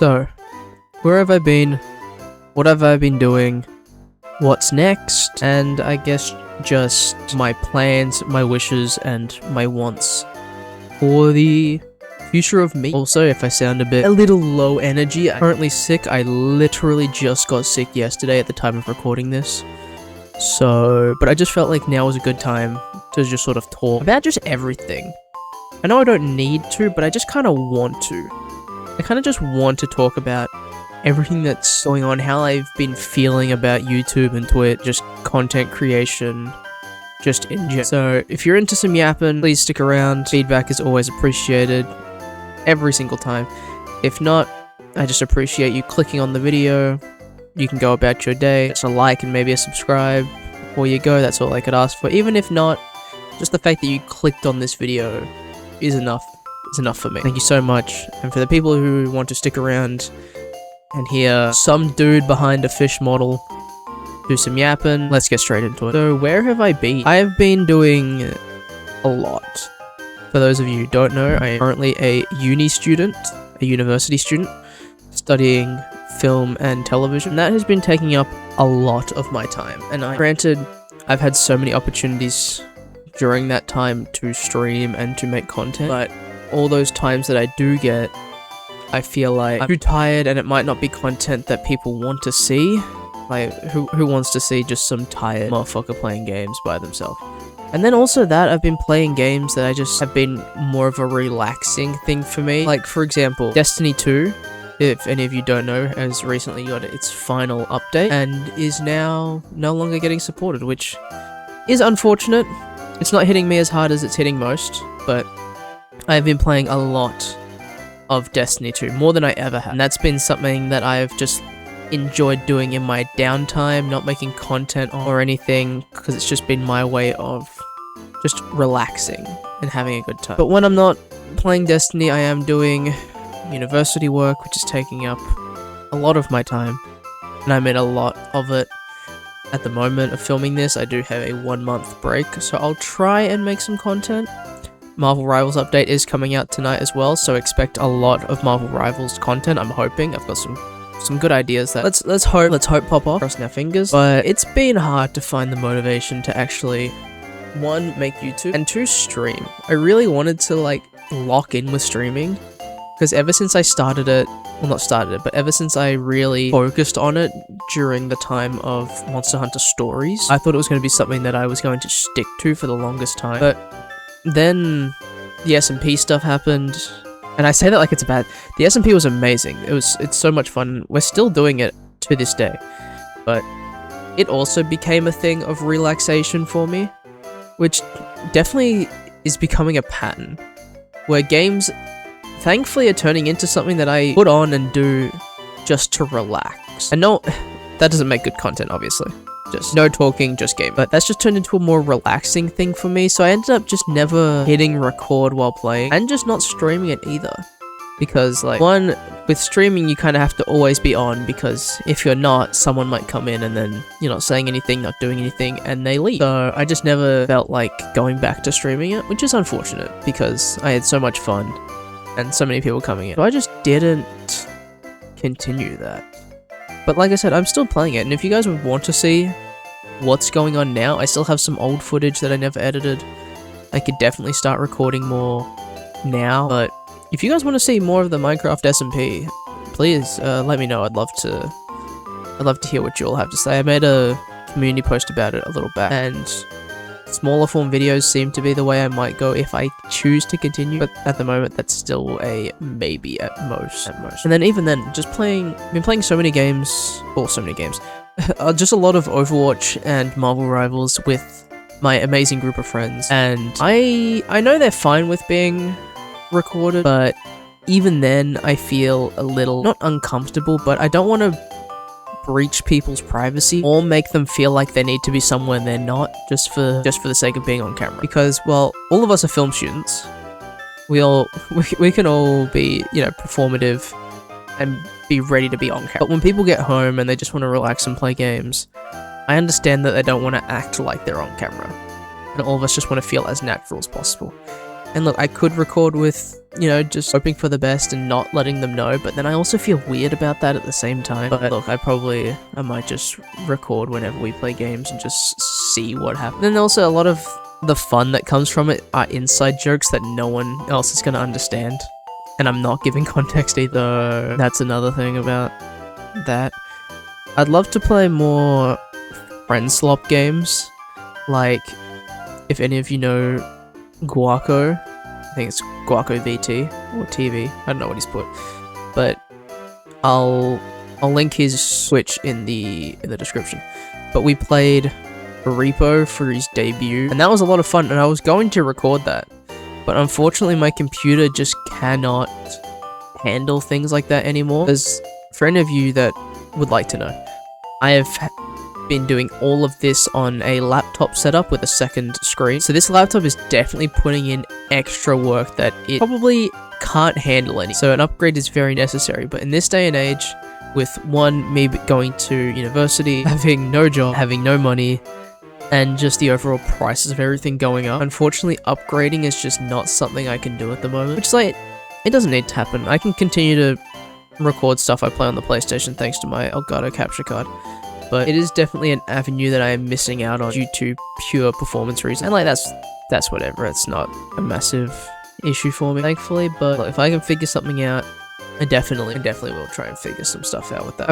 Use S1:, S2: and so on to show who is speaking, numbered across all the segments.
S1: So, where have I been? What have I been doing? What's next? And I guess just my plans, my wishes, and my wants for the future of me. Also, if I sound a little low energy, I'm currently sick. I literally just got sick yesterday at the time of recording this. So, but I just felt like now was a good time to just sort of talk about just everything. I know I don't need to, but I just kind of want to. I kind of just want to talk about everything that's going on, how I've been feeling about YouTube and Twitch, just content creation, just in general. So, if you're into some yapping, please stick around. Feedback is always appreciated, every single time. If not, I just appreciate you clicking on the video. You can go about your day. It's a like and maybe a subscribe. Before you go, that's all I could ask for. Even if not, just the fact that you clicked on this video is enough. Is enough for me. Thank you so much. And for the people who want to stick around and hear some dude behind a fish model do some yapping, let's get straight into it. So, where have I been? I have been doing a lot. For those of you who don't know, I am currently a university student, studying film and television. That has been taking up a lot of my time. And granted, I've had so many opportunities during that time to stream and to make content, but all those times that I do get, I feel like I'm too tired and it might not be content that people want to see. Like, who wants to see just some tired motherfucker playing games by themselves? And then also that, I've been playing games that I just have been more of a relaxing thing for me. Like, for example, Destiny 2, if any of you don't know, has recently got its final update and is now no longer getting supported, which is unfortunate. It's not hitting me as hard as it's hitting most, but I've been playing a lot of Destiny 2, more than I ever have. And that's been something that I've just enjoyed doing in my downtime, not making content or anything, because it's just been my way of just relaxing and having a good time. But when I'm not playing Destiny, I am doing university work, which is taking up a lot of my time, and I'm in a lot of it at the moment of filming this. I do have a 1-month break, so I'll try and make some content. Marvel Rivals update is coming out tonight as well, so expect a lot of Marvel Rivals content. I'm hoping. I've got some good ideas that let's hope pop off. Crossing our fingers. But it's been hard to find the motivation to actually, 1, make YouTube, and 2, stream. I really wanted to like lock in with streaming, because ever since I started it, well, not started it, but ever since I really focused on it during the time of Monster Hunter Stories, I thought it was going to be something that I was going to stick to for the longest time. But then the SMP stuff happened, and I say that like it's bad. The SMP was amazing. It's so much fun. We're still doing it to this day, but it also became a thing of relaxation for me, which definitely is becoming a pattern, where games thankfully are turning into something that I put on and do just to relax. And no, that doesn't make good content, obviously. Just no talking, just game. But that's just turned into a more relaxing thing for me, so I ended up just never hitting record while playing, and just not streaming it either. Because, like, 1, with streaming you kind of have to always be on, because if you're not, someone might come in and then you're not saying anything, not doing anything, and they leave. So I just never felt like going back to streaming it, which is unfortunate, because I had so much fun, and so many people coming in. So I just didn't continue that. But like I said, I'm still playing it, and if you guys would want to see what's going on now, I still have some old footage that I never edited. I could definitely start recording more now, but if you guys want to see more of the Minecraft SMP, please let me know. I'd love to hear what you all have to say. I made a community post about it a little back, and smaller form videos seem to be the way I might go if I choose to continue, but at the moment that's still a maybe at most. And then even then, just been playing so many games, just a lot of Overwatch and Marvel Rivals with my amazing group of friends, and I know they're fine with being recorded, but even then I feel a little, not uncomfortable, but I don't want to breach people's privacy or make them feel like they need to be somewhere they're not, just for the sake of being on camera. Because, well, all of us are film students. We can all be, you know, performative and be ready to be on camera. But when people get home and they just want to relax and play games, I understand that they don't want to act like they're on camera, and all of us just want to feel as natural as possible. And look, I could record with you know, just hoping for the best and not letting them know, but then I also feel weird about that at the same time. But look, I might just record whenever we play games and just see what happens. And also a lot of the fun that comes from it are inside jokes that no one else is going to understand. And I'm not giving context either. That's another thing about that. I'd love to play more friend slop games. Like, if any of you know Guaco, I think it's Guaco VT or TV. I don't know what he's put, but I'll link his Twitch in the description. But we played Repo for his debut, and that was a lot of fun. And I was going to record that, but unfortunately my computer just cannot handle things like that anymore. Because for any of you that would like to know, I have been doing all of this on a laptop setup with a second screen. So this laptop is definitely putting in extra work that it probably can't handle any. So an upgrade is very necessary. But in this day and age, with me going to university, having no job, having no money, and just the overall prices of everything going up, unfortunately upgrading is just not something I can do at the moment. Which is like, it doesn't need to happen. I can continue to record stuff I play on the PlayStation thanks to my Elgato capture card. But it is definitely an avenue that I am missing out on due to pure performance reasons. And like, that's whatever. It's not a massive issue for me, thankfully. But if I can figure something out, I definitely will try and figure some stuff out with that.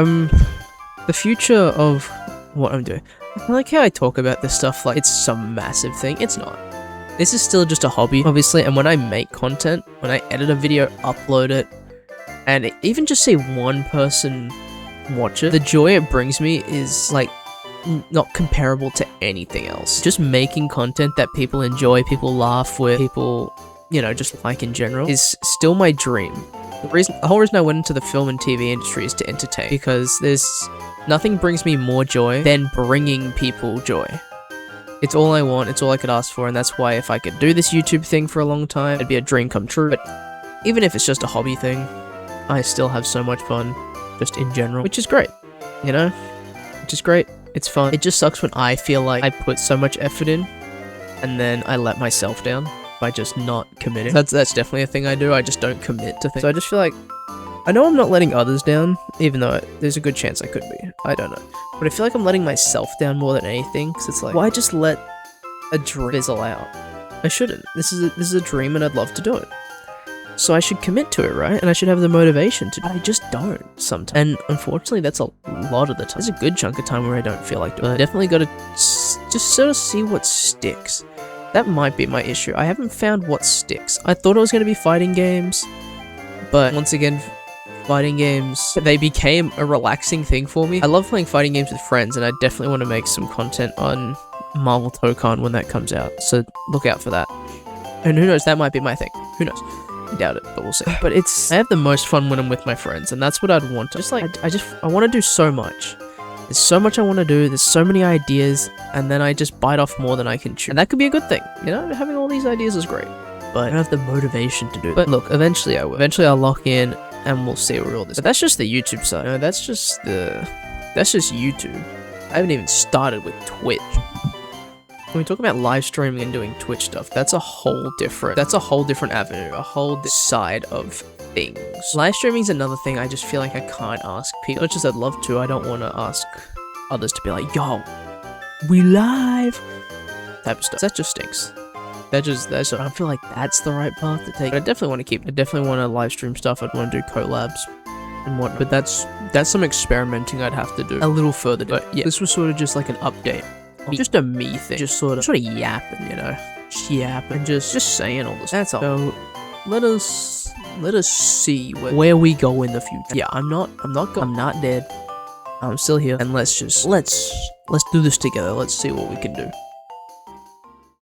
S1: The future of what I'm doing. I like how I talk about this stuff like it's some massive thing. It's not. This is still just a hobby, obviously. And when I make content, when I edit a video, upload it, and even just see one person watch it, the joy it brings me is like not comparable to anything else. Just making content that people enjoy, people laugh with, people, you know, just like in general, is still my dream. The whole reason I went into the film and TV industry is to entertain, because there's nothing brings me more joy than bringing people joy. It's all I want, it's all I could ask for, and that's why if I could do this YouTube thing for a long time, it'd be a dream come true. But even if it's just a hobby thing, I still have so much fun just in general, which is great, you know, which is great. It's fun. It just sucks when I feel like I put so much effort in and then I let myself down by just not committing. That's definitely a thing I do. I just don't commit to things. So I just feel like, I know I'm not letting others down, even though there's a good chance I could be. I don't know. But I feel like I'm letting myself down more than anything, because it's like, why just let a dream fizzle out? I shouldn't. This is a dream and I'd love to do it. So I should commit to it, right? And I should have the motivation to, but I just don't sometimes. And unfortunately, that's a lot of the time. There's a good chunk of time where I don't feel like doing it. I definitely got to just sort of see what sticks. That might be my issue. I haven't found what sticks. I thought it was going to be fighting games, but once again, fighting games, they became a relaxing thing for me. I love playing fighting games with friends, and I definitely want to make some content on Marvel Tokon when that comes out. So look out for that. And who knows, that might be my thing. Who knows? I doubt it, but we'll see. But I have the most fun when I'm with my friends, and that's what I'd want to. Just like, I want to do so much. There's so much I want to do, there's so many ideas, and then I just bite off more than I can chew. And that could be a good thing, you know? Having all these ideas is great, but I don't have the motivation to do it. But look, eventually I will. Eventually I'll lock in, and we'll see where all this. But that's just the YouTube side. No, that's just YouTube. I haven't even started with Twitch. When we talk about live streaming and doing Twitch stuff, that's a whole different avenue, a whole side of things. Live streaming is another thing I just feel like I can't ask people. As much as I'd love to, I don't want to ask others to be like, yo, we live, type of stuff. That just stinks. I don't feel like that's the right path to take. But I definitely want to live stream stuff. I'd want to do collabs and whatnot. But that's some experimenting I'd have to do a little further. But yeah, this was sort of just like an update. Just a me thing, just sort of yapping, you know, just yapping, just saying all this. That's all. So let us see where we go in the future. Yeah, I'm not dead. I'm still here, and let's do this together. Let's see what we can do.